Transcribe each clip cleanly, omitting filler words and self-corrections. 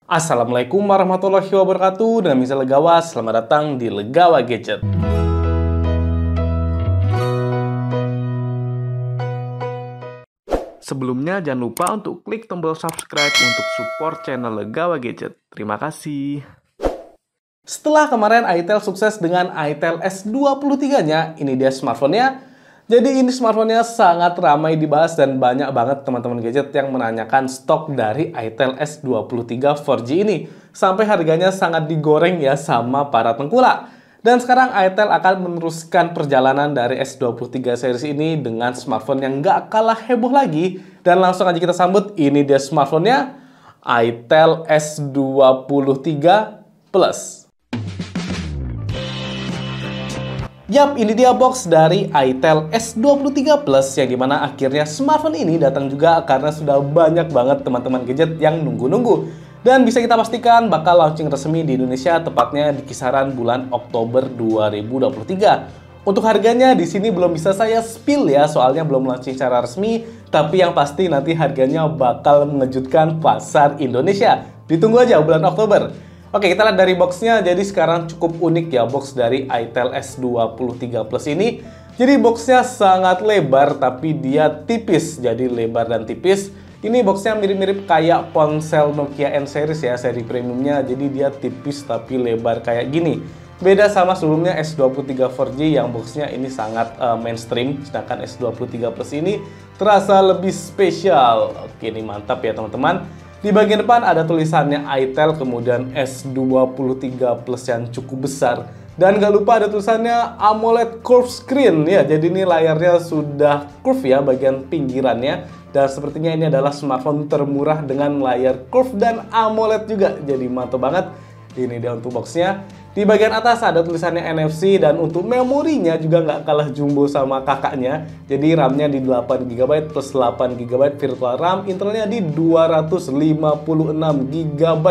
Assalamualaikum warahmatullahi wabarakatuh. Dengan Misal Legawa, selamat datang di Legawa Gadget. Sebelumnya jangan lupa untuk klik tombol subscribe untuk support channel Legawa Gadget. Terima kasih. Setelah kemarin itel sukses dengan itel S23-nya, ini dia smartphone-nya. Jadi ini smartphone-nya sangat ramai dibahas dan banyak banget teman-teman gadget yang menanyakan stok dari itel S23 4G ini. Sampai harganya sangat digoreng ya sama para tengkulak. Dan sekarang itel akan meneruskan perjalanan dari S23 series ini dengan smartphone yang nggak kalah heboh lagi. Dan langsung aja kita sambut, ini dia smartphone-nya, itel S23 Plus. Yap, ini dia box dari itel S23 Plus yang dimana akhirnya smartphone ini datang juga karena sudah banyak banget teman-teman gadget yang nunggu-nunggu. Dan bisa kita pastikan bakal launching resmi di Indonesia tepatnya di kisaran bulan Oktober 2023. Untuk harganya di sini belum bisa saya spill ya, soalnya belum launching secara resmi. Tapi yang pasti nanti harganya bakal mengejutkan pasar Indonesia. Ditunggu aja bulan Oktober. Oke, kita lihat dari boxnya. Jadi sekarang cukup unik ya box dari itel S23 Plus ini. Jadi boxnya sangat lebar tapi dia tipis. Jadi lebar dan tipis. Ini boxnya mirip-mirip kayak ponsel Nokia N series ya, seri premiumnya. Jadi dia tipis tapi lebar kayak gini. Beda sama sebelumnya S23 4G yang boxnya ini sangat mainstream. Sedangkan S23 Plus ini terasa lebih spesial. Oke, ini mantap ya teman-teman. Di bagian depan ada tulisannya itel, kemudian S23 Plus yang cukup besar. Dan gak lupa ada tulisannya AMOLED Curve Screen ya. Jadi ini layarnya sudah curve ya bagian pinggirannya. Dan sepertinya ini adalah smartphone termurah dengan layar curve dan AMOLED juga. Jadi mantap banget. Ini dia untuk boxnya. Di bagian atas ada tulisannya NFC dan untuk memorinya juga nggak kalah jumbo sama kakaknya. Jadi RAM-nya di 8GB plus 8GB virtual RAM, internalnya di 256GB.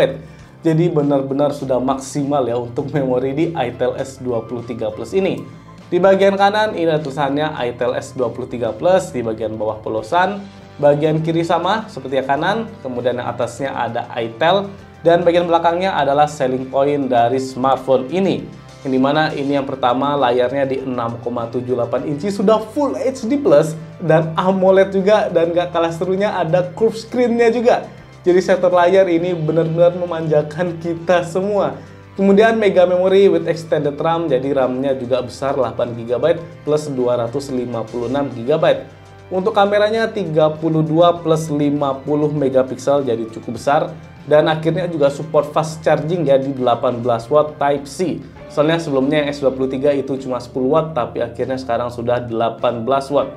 Jadi benar-benar sudah maksimal ya untuk memori di itel S23 Plus ini. Di bagian kanan ini ada tulisannya itel S23 Plus, di bagian bawah polosan. Bagian kiri sama seperti yang kanan, kemudian yang atasnya ada itel. Dan bagian belakangnya adalah selling point dari smartphone ini. Yang dimana ini yang pertama layarnya di 6,78 inci sudah Full HD Plus dan AMOLED juga. Dan gak kalah serunya ada curve screen-nya juga. Jadi center layar ini benar-benar memanjakan kita semua. Kemudian mega memory with extended RAM, jadi RAM-nya juga besar 8GB plus 256GB. Untuk kameranya 32 plus 50 megapiksel, jadi cukup besar. Dan akhirnya juga support fast charging ya di 18 watt Type-C. Soalnya sebelumnya yang S23 itu cuma 10 watt, tapi akhirnya sekarang sudah 18 watt.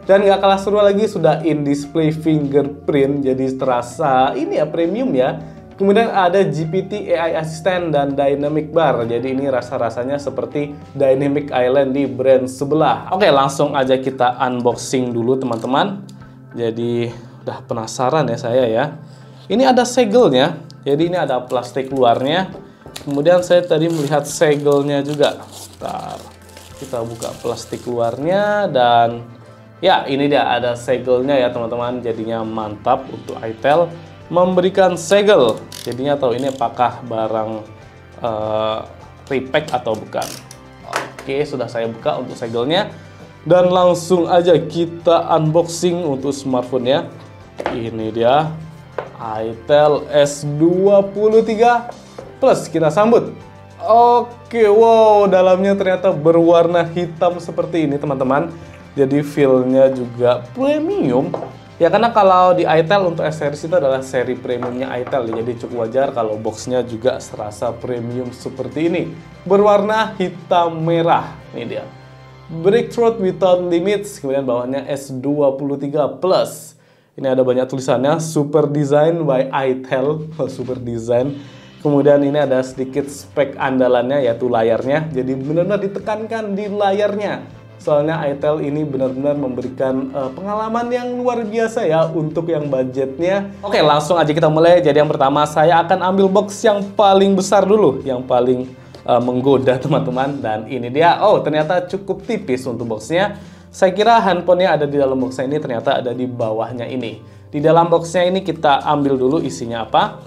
Dan gak kalah seru lagi sudah in-display fingerprint, jadi terasa ini ya premium ya. Kemudian ada GPT AI Assistant dan Dynamic Bar, jadi ini rasa-rasanya seperti Dynamic Island di brand sebelah. Oke, langsung aja kita unboxing dulu teman-teman. Jadi udah penasaran ya saya ya. Ini ada segelnya, jadi ini ada plastik luarnya. Kemudian saya tadi melihat segelnya juga. Bentar, kita buka plastik luarnya dan ya ini dia ada segelnya ya teman-teman. Jadinya mantap untuk itel memberikan segel. Jadinya tahu ini apakah barang repack atau bukan. Oke, sudah saya buka untuk segelnya. Dan langsung aja kita unboxing untuk smartphone-nya. Ini dia itel S23 Plus, kita sambut. Oke, wow, dalamnya ternyata berwarna hitam seperti ini teman-teman. Jadi feel-nya juga premium. Ya karena kalau di itel untuk S-series itu adalah seri premiumnya itel, jadi cukup wajar kalau boxnya juga serasa premium seperti ini. Berwarna hitam merah, ini dia. Breakthrough Without Limits, kemudian bawahnya S23 Plus. Ini ada banyak tulisannya, Super Design by itel, Super Design. Kemudian ini ada sedikit spek andalannya, yaitu layarnya. Jadi benar-benar ditekankan di layarnya. Soalnya itel ini benar-benar memberikan pengalaman yang luar biasa ya untuk yang budgetnya. Oke, langsung aja kita mulai. Jadi yang pertama saya akan ambil box yang paling besar dulu, yang paling menggoda teman-teman. Dan ini dia, oh ternyata cukup tipis untuk boxnya. Saya kira handphonenya ada di dalam boxnya ini, ternyata ada di bawahnya ini. Di dalam boxnya ini kita ambil dulu isinya apa.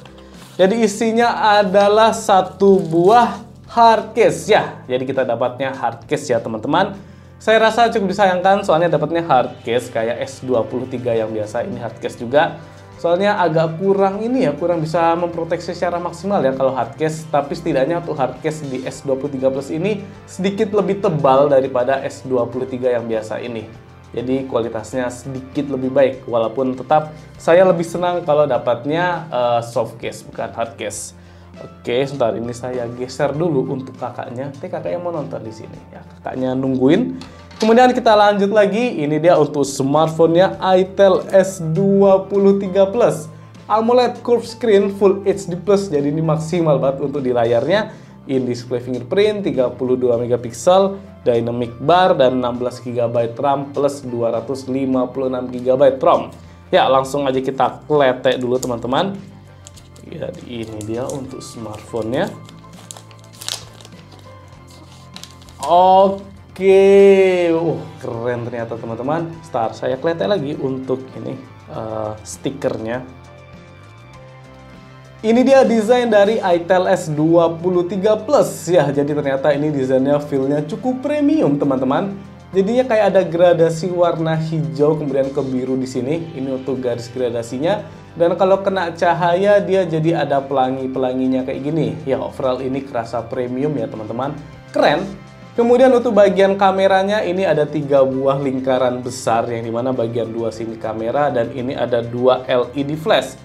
Jadi isinya adalah satu buah hard case ya. Jadi kita dapatnya hard case ya teman-teman. Saya rasa cukup disayangkan soalnya dapatnya hard case kayak S23 yang biasa, ini hard case juga. Soalnya agak kurang ini ya, kurang bisa memproteksi secara maksimal ya kalau hard case. Tapi setidaknya untuk hard case di S23 Plus ini sedikit lebih tebal daripada S23 yang biasa ini. Jadi kualitasnya sedikit lebih baik, walaupun tetap saya lebih senang kalau dapatnya soft case bukan hard case. Oke, sebentar ini saya geser dulu untuk kakaknya. Kakaknya mau nonton di sini ya, kakaknya nungguin. Kemudian kita lanjut lagi. Ini dia untuk smartphone-nya Itel S23 Plus. AMOLED curved screen Full HD Plus. Jadi ini maksimal banget untuk di layarnya. In-display fingerprint 32 megapiksel, dynamic bar dan 16 GB RAM plus 256 GB ROM. Ya, langsung aja kita kletek dulu teman-teman. Ya, ini dia untuk smartphone-nya. Oke, keren ternyata teman-teman. Start saya kletek lagi untuk ini stikernya. Ini dia desain dari Itel S23 Plus ya. Jadi ternyata ini desainnya feel-nya cukup premium teman-teman. Jadinya kayak ada gradasi warna hijau kemudian ke biru di sini. Ini untuk garis gradasinya. Dan kalau kena cahaya dia jadi ada pelangi-pelanginya kayak gini. Ya, overall ini kerasa premium ya teman-teman. Keren. Kemudian untuk bagian kameranya ini ada 3 buah lingkaran besar, yang dimana bagian 2 sini kamera dan ini ada 2 LED flash.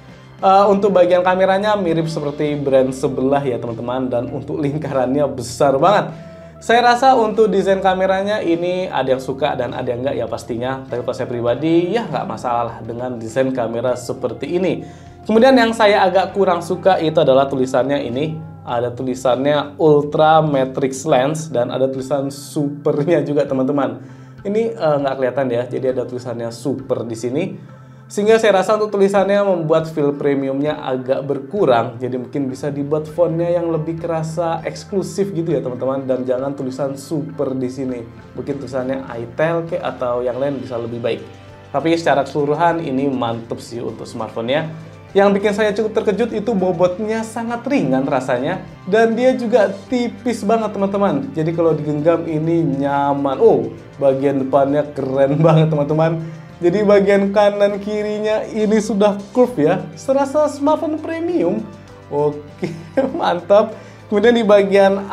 Untuk bagian kameranya mirip seperti brand sebelah ya teman-teman, dan untuk lingkarannya besar banget. Saya rasa untuk desain kameranya ini ada yang suka dan ada yang enggak ya pastinya. Tapi kalau saya pribadi ya nggak masalah dengan desain kamera seperti ini. Kemudian yang saya agak kurang suka itu adalah tulisannya ini. Ada tulisannya Ultra Matrix Lens dan ada tulisan Supernya juga teman-teman. Ini nggak kelihatan ya, jadi ada tulisannya Super di sini. Sehingga saya rasa untuk tulisannya membuat feel premiumnya agak berkurang. Jadi mungkin bisa dibuat fontnya yang lebih kerasa eksklusif gitu ya teman-teman. Dan jangan tulisan Super di sini. Mungkin tulisannya Itel atau yang lain bisa lebih baik. Tapi secara keseluruhan ini mantep sih untuk smartphone-nya. Yang bikin saya cukup terkejut itu bobotnya sangat ringan rasanya. Dan dia juga tipis banget teman-teman. Jadi kalau digenggam ini nyaman. Oh, bagian depannya keren banget teman-teman. Jadi bagian kanan kirinya ini sudah curve ya. Serasa smartphone premium. Oke, mantap. Kemudian di bagian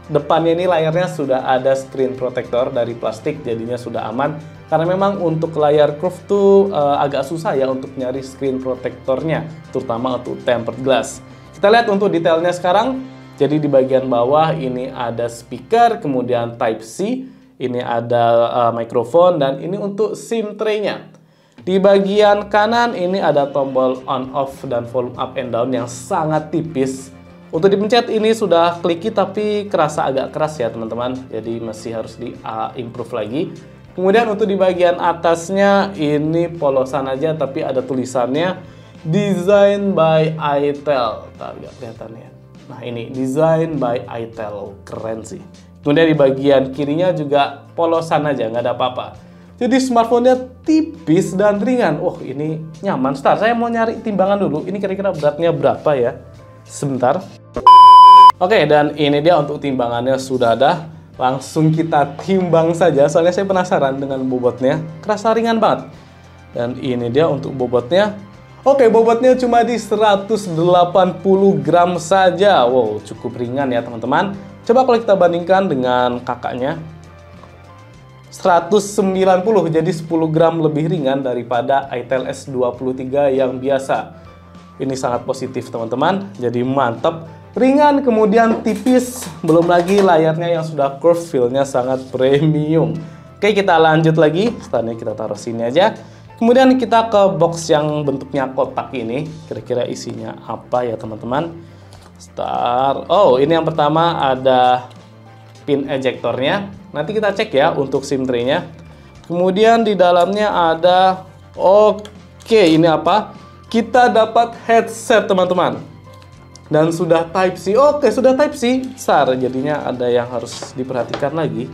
depannya ini layarnya sudah ada screen protector dari plastik. Jadinya sudah aman. Karena memang untuk layar curve tuh agak susah ya untuk nyari screen protectornya, terutama untuk tempered glass. Kita lihat untuk detailnya sekarang. Jadi di bagian bawah ini ada speaker, kemudian Type-C, ini ada mikrofon, dan ini untuk SIM tray-nya. Di bagian kanan ini ada tombol on off dan volume up and down yang sangat tipis. Untuk dipencet ini sudah clicky tapi kerasa agak keras ya teman-teman. Jadi masih harus di-improve lagi. Kemudian untuk di bagian atasnya ini polosan aja tapi ada tulisannya Design by Itel. Nggak kelihatan ya. Nah ini Design by Itel, keren sih. Kemudian di bagian kirinya juga polosan aja, nggak ada apa-apa. Jadi smartphone-nya tipis dan ringan. Oh ini nyaman. Saya mau nyari timbangan dulu. Ini kira-kira beratnya berapa ya? Sebentar. Oke, dan ini dia untuk timbangannya sudah ada. Langsung kita timbang saja, soalnya saya penasaran dengan bobotnya. Kerasa ringan banget. Dan ini dia untuk bobotnya. Oke, bobotnya cuma di 180 gram saja. Wow, cukup ringan ya teman-teman. Coba kalau kita bandingkan dengan kakaknya. 190, jadi 10 gram lebih ringan daripada Itel S23 yang biasa. Ini sangat positif teman-teman, jadi mantap. Ringan, kemudian tipis, belum lagi layarnya yang sudah curve, feel-nya sangat premium. Oke, kita lanjut lagi. Setelahnya kita taruh sini aja. Kemudian kita ke box yang bentuknya kotak ini. Kira-kira isinya apa ya teman-teman? Oh, ini yang pertama ada pin ejectornya. Nanti kita cek ya untuk SIM tray-nya. Kemudian di dalamnya ada, oke, ini apa? Kita dapat headset teman-teman. Dan sudah Type-C. Oke, sudah Type-C. Jadinya ada yang harus diperhatikan lagi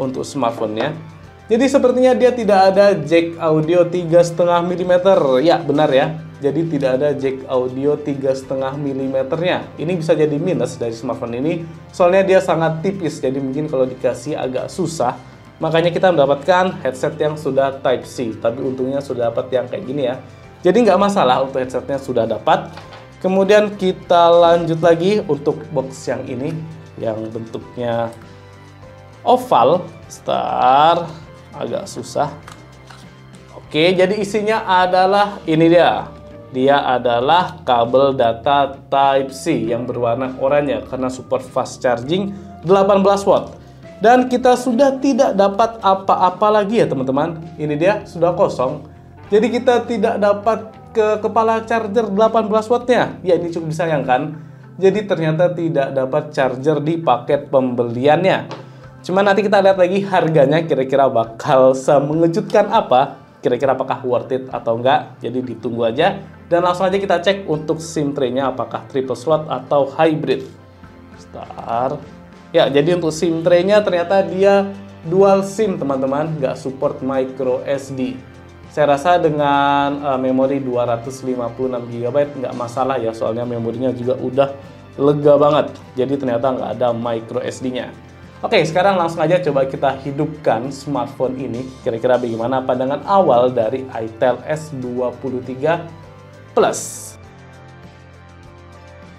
untuk smartphone-nya. Jadi sepertinya dia tidak ada jack audio 3,5 mm. Ya, benar ya. jadi tidak ada jack audio 3,5 mm-nya. Ini bisa jadi minus dari smartphone ini, soalnya dia sangat tipis, jadi mungkin kalau dikasih agak susah. Makanya kita mendapatkan headset yang sudah Type-C, tapi untungnya sudah dapat yang kayak gini ya. Jadi nggak masalah untuk headsetnya sudah dapat. Kemudian kita lanjut lagi untuk box yang ini, yang bentuknya oval, agak susah. Oke, jadi isinya adalah ini dia. Dia adalah kabel data Type-C yang berwarna oranye karena support fast charging 18 watt. Dan kita sudah tidak dapat apa-apa lagi ya teman-teman. Ini dia sudah kosong. Jadi kita tidak dapat kepala charger 18 wattnya. Ya, ini cukup disayangkan. Jadi ternyata tidak dapat charger di paket pembeliannya. Cuma nanti kita lihat lagi harganya kira-kira bakal mengejutkan apa. Kira-kira apakah worth it atau enggak. Jadi ditunggu aja. Dan langsung aja kita cek untuk SIM tray-nya apakah triple slot atau hybrid. Ya, jadi untuk SIM tray-nya ternyata dia dual SIM teman-teman, nggak support micro SD. Saya rasa dengan memori 256 GB nggak masalah ya, soalnya memorinya juga udah lega banget. Jadi ternyata nggak ada micro SD-nya. Oke, sekarang langsung aja coba kita hidupkan smartphone ini. Kira-kira bagaimana pandangan awal dari itel S23 Plus.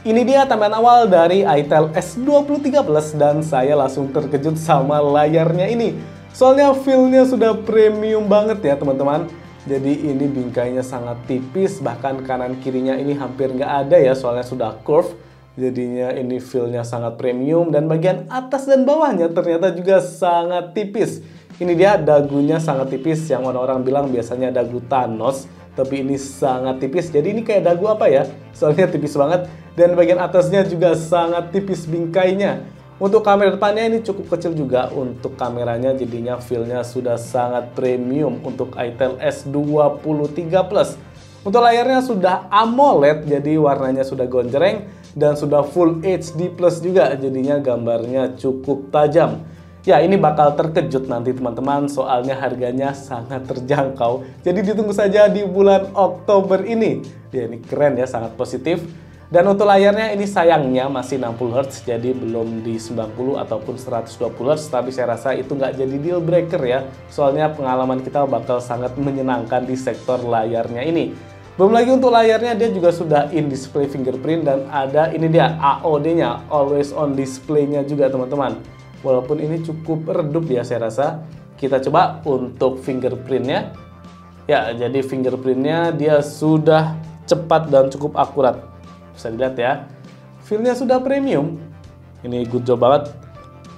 Ini dia tampilan awal dari itel S23 Plus dan saya langsung terkejut sama layarnya ini. Soalnya feel-nya sudah premium banget ya teman-teman. Jadi ini bingkainya sangat tipis, bahkan kanan kirinya ini hampir nggak ada ya, soalnya sudah curve. Jadinya ini feel-nya sangat premium dan bagian atas dan bawahnya ternyata juga sangat tipis. Ini dia dagunya sangat tipis, yang orang-orang bilang biasanya dagu Thanos. Tapi ini sangat tipis, jadi ini kayak dagu apa ya? Soalnya tipis banget. Dan bagian atasnya juga sangat tipis bingkainya. Untuk kamera depannya ini cukup kecil juga. Untuk kameranya jadinya feel-nya sudah sangat premium untuk itel S23 Plus. Untuk layarnya sudah AMOLED, jadi warnanya sudah gonjreng. Dan sudah Full HD Plus juga, jadinya gambarnya cukup tajam. Ya, ini bakal terkejut nanti teman-teman, soalnya harganya sangat terjangkau. Jadi ditunggu saja di bulan Oktober ini. Ya, ini keren ya, sangat positif. Dan untuk layarnya ini sayangnya masih 60Hz, jadi belum di 90 ataupun 120Hz. Tapi saya rasa itu nggak jadi deal breaker ya, soalnya pengalaman kita bakal sangat menyenangkan di sektor layarnya ini. Belum lagi untuk layarnya dia juga sudah in-display fingerprint dan ada ini dia AOD-nya, Always On Display-nya juga teman-teman. Walaupun ini cukup redup ya saya rasa. Kita coba untuk fingerprintnya. Ya, jadi fingerprintnya dia sudah cepat dan cukup akurat. Bisa dilihat ya. Feel-nya sudah premium. Ini good job banget.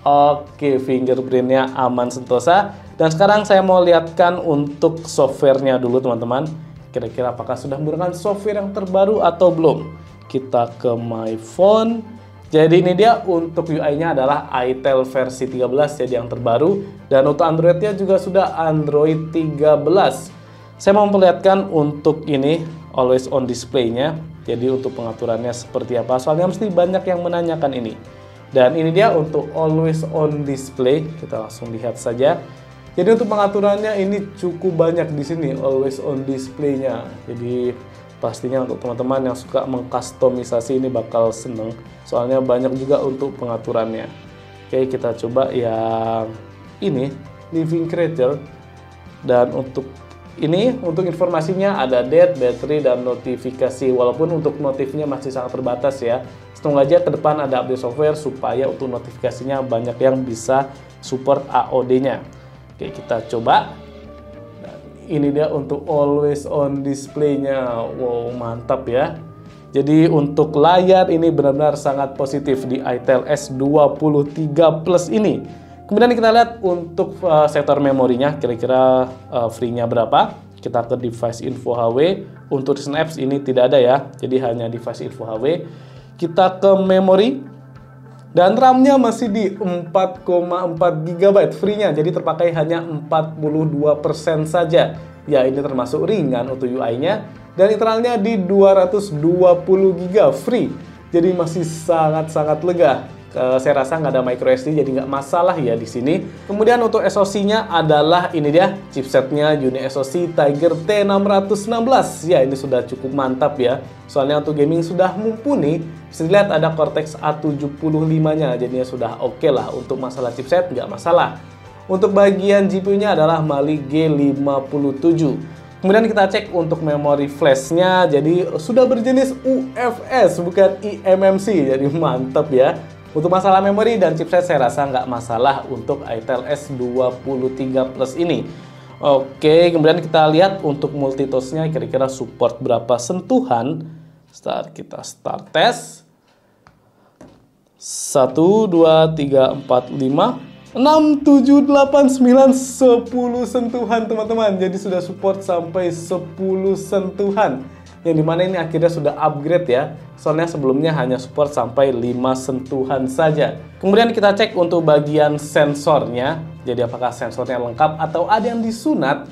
Oke, fingerprintnya aman sentosa. Dan sekarang saya mau lihatkan untuk softwarenya dulu teman-teman. Kira-kira apakah sudah menggunakan software yang terbaru atau belum. Kita ke My Phone. Jadi ini dia untuk UI-nya adalah itel versi 13, jadi yang terbaru. Dan untuk Android-nya juga sudah Android 13. Saya mau memperlihatkan untuk ini, Always On Display-nya. Jadi untuk pengaturannya seperti apa, soalnya mesti banyak yang menanyakan ini. Dan ini dia untuk Always On Display, kita langsung lihat saja. Jadi untuk pengaturannya ini cukup banyak di sini, Always On Display-nya. Jadi pastinya untuk teman-teman yang suka mengkustomisasi ini bakal seneng, soalnya banyak juga untuk pengaturannya. Oke, kita coba yang ini, Living Creature. Dan untuk ini, untuk informasinya ada date, battery, dan notifikasi. Walaupun untuk notifnya masih sangat terbatas ya. Semoga aja ke depan ada update software supaya untuk notifikasinya banyak yang bisa support AOD-nya. Oke, kita coba. Ini dia untuk Always On Display-nya. Wow, mantap ya. Jadi untuk layar ini benar-benar sangat positif di itel S23 Plus ini. Kemudian kita lihat untuk sektor memorinya, kira-kira free-nya berapa. Kita ke device info HW. Untuk recent apps ini tidak ada ya, jadi hanya device info HW. Kita ke memori. Dan RAM-nya masih di 4,4 GB free-nya, jadi terpakai hanya 42% saja. Ya, ini termasuk ringan untuk UI-nya. Dan internalnya di 220 GB free, jadi masih sangat-sangat lega. Saya rasa nggak ada micro SD, jadi nggak masalah ya di sini. Kemudian untuk SoC-nya adalah ini dia, chipsetnya Uni SoC Tiger T616. Ya, ini sudah cukup mantap ya. Soalnya untuk gaming sudah mumpuni. Bisa dilihat ada Cortex A75-nya, jadinya sudah oke lah. Untuk masalah chipset nggak masalah. Untuk bagian GPU-nya adalah Mali G57. Kemudian kita cek untuk memori flash-nya, jadi sudah berjenis UFS bukan eMMC, jadi mantap ya. Untuk masalah memori dan chipset saya rasa nggak masalah untuk Itel S23 Plus ini. Oke, kemudian kita lihat untuk multitoast-nya kira-kira support berapa sentuhan. Kita start test. 1, 2, 3, 4, 5, 6, 7, 8, 9, 10 sentuhan teman-teman. Jadi sudah support sampai 10 sentuhan. Yang dimana ini akhirnya sudah upgrade ya. Soalnya sebelumnya hanya support sampai 5 sentuhan saja. Kemudian kita cek untuk bagian sensornya. Jadi apakah sensornya lengkap atau ada yang disunat.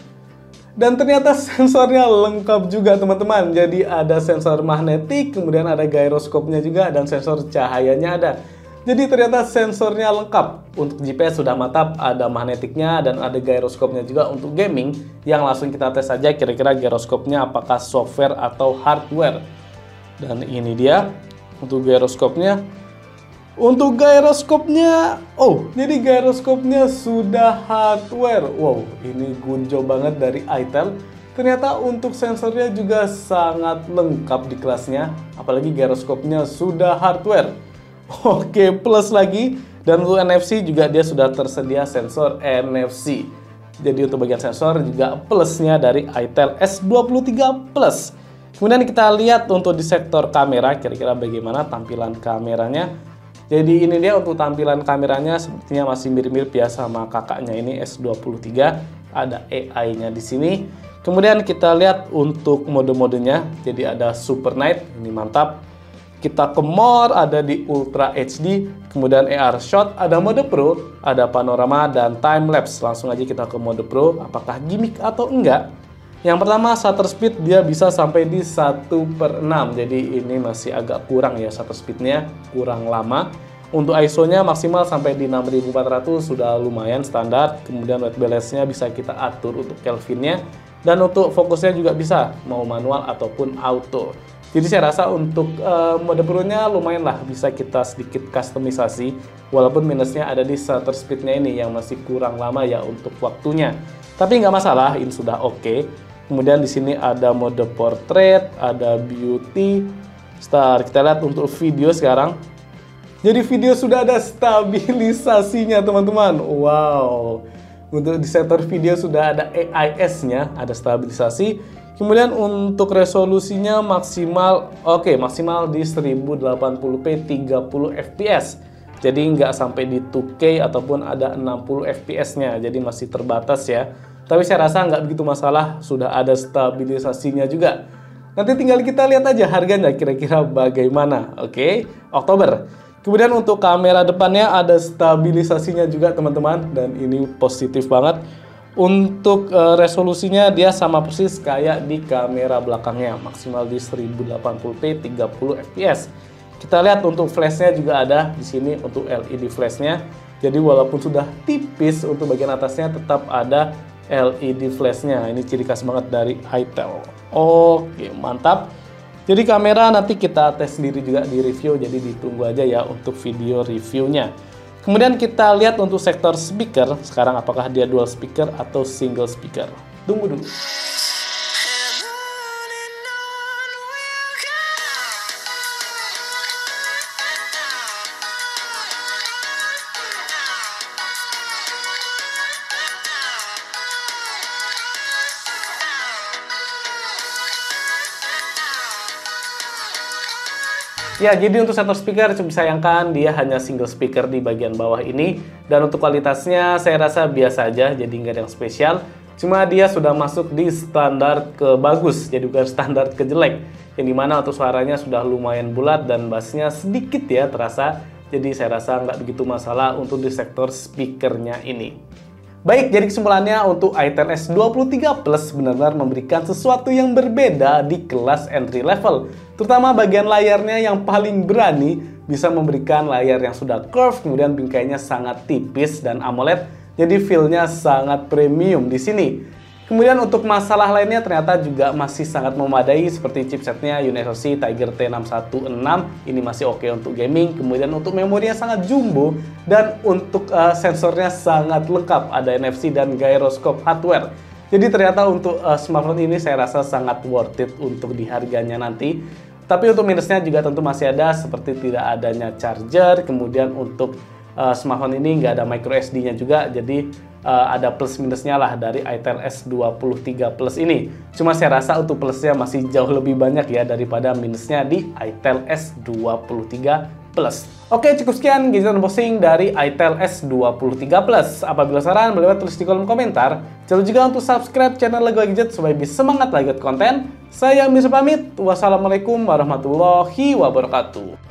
Dan ternyata sensornya lengkap juga teman-teman. Jadi ada sensor magnetik, kemudian ada gyroskopnya juga, dan sensor cahayanya ada. Jadi ternyata sensornya lengkap. Untuk GPS sudah mantap, ada magnetiknya dan ada gyroskopnya juga untuk gaming. Yang langsung kita tes saja kira-kira gyroskopnya apakah software atau hardware. Dan ini dia untuk gyroskopnya. Untuk gyroskopnya, jadi gyroskopnya sudah hardware. Wow, ini good job banget dari Itel. Ternyata untuk sensornya juga sangat lengkap di kelasnya. Apalagi gyroskopnya sudah hardware. Oke, plus lagi, dan untuk NFC juga dia sudah tersedia sensor NFC. Jadi untuk bagian sensor juga plusnya dari Itel S23 Plus. Kemudian kita lihat untuk di sektor kamera, kira-kira bagaimana tampilan kameranya. Jadi ini dia untuk tampilan kameranya, sepertinya masih mirip-mirip ya sama kakaknya ini S23. Ada AI-nya di sini. Kemudian kita lihat untuk mode-modenya, jadi ada Super Night, ini mantap. Kita ke more, ada di Ultra HD, kemudian AR Shot, ada mode Pro, ada panorama, dan time lapse. Langsung aja kita ke mode Pro, apakah gimmick atau enggak. Yang pertama, shutter speed dia bisa sampai di 1/6, jadi ini masih agak kurang ya shutter speednya, kurang lama. Untuk ISO-nya maksimal sampai di 6400, sudah lumayan standar. Kemudian white balance-nya bisa kita atur untuk Kelvin-nya. Dan untuk fokusnya juga bisa, mau manual ataupun auto. Jadi saya rasa untuk mode Pro-nya lumayan lah, bisa kita sedikit customisasi. Walaupun minusnya ada di shutter speed-nya ini yang masih kurang lama ya untuk waktunya. Tapi nggak masalah, ini sudah oke. Kemudian di sini ada mode portrait, ada beauty. Kita lihat untuk video sekarang. Jadi video sudah ada stabilisasinya teman-teman. Wow. Untuk di sektor video sudah ada AIS-nya, ada stabilisasi. Kemudian untuk resolusinya maksimal, maksimal di 1080p 30 fps. Jadi nggak sampai di 2K ataupun ada 60 fps-nya, jadi masih terbatas ya. Tapi saya rasa nggak begitu masalah, sudah ada stabilisasinya juga. Nanti tinggal kita lihat aja harganya kira-kira bagaimana. Oke, Oktober. Kemudian untuk kamera depannya ada stabilisasinya juga teman-teman, dan ini positif banget. Untuk resolusinya dia sama persis kayak di kamera belakangnya, maksimal di 1080p 30 fps. Kita lihat untuk flashnya juga ada di sini untuk LED flashnya. Jadi walaupun sudah tipis untuk bagian atasnya tetap ada LED flashnya. Ini ciri khas banget dari Itel. Oke, mantap. Jadi kamera nanti kita tes sendiri juga di review, jadi ditunggu aja ya untuk video reviewnya. Kemudian kita lihat untuk sektor speaker, sekarang apakah dia dual speaker atau single speaker. Tunggu dulu. Ya, jadi untuk sektor speaker cukup disayangkan dia hanya single speaker di bagian bawah ini. Dan untuk kualitasnya saya rasa biasa aja, jadi nggak ada yang spesial. Cuma dia sudah masuk di standar ke bagus, jadi bukan standar ke jelek. Yang dimana untuk suaranya sudah lumayan bulat dan bassnya sedikit ya terasa. Jadi saya rasa nggak begitu masalah untuk di sektor speakernya ini. Baik, jadi kesimpulannya untuk Itel S23 Plus benar-benar memberikan sesuatu yang berbeda di kelas entry level. Terutama bagian layarnya yang paling berani bisa memberikan layar yang sudah curve, kemudian bingkainya sangat tipis dan AMOLED, jadi feel-nya sangat premium di sini. Kemudian untuk masalah lainnya ternyata juga masih sangat memadai, seperti chipsetnya Unisoc Tiger T616, ini masih oke untuk gaming. Kemudian untuk memorinya sangat jumbo, dan untuk sensornya sangat lengkap, ada NFC dan gyroscope hardware. Jadi ternyata untuk smartphone ini saya rasa sangat worth it untuk di harganya nanti. Tapi untuk minusnya juga tentu masih ada, seperti tidak adanya charger. Kemudian untuk smartphone ini nggak ada micro SD-nya juga, jadi ada plus minusnya lah dari Itel S23 Plus ini. Cuma saya rasa untuk plusnya masih jauh lebih banyak ya daripada minusnya di Itel S23 Plus. Oke, cukup sekian gadget unboxing dari Itel S23 Plus. Apabila saran, boleh tulis di kolom komentar. Jangan lupa juga untuk subscribe channel Lego Gadget supaya bisa semangat lagi konten. Saya Misal pamit. Wassalamualaikum warahmatullahi wabarakatuh.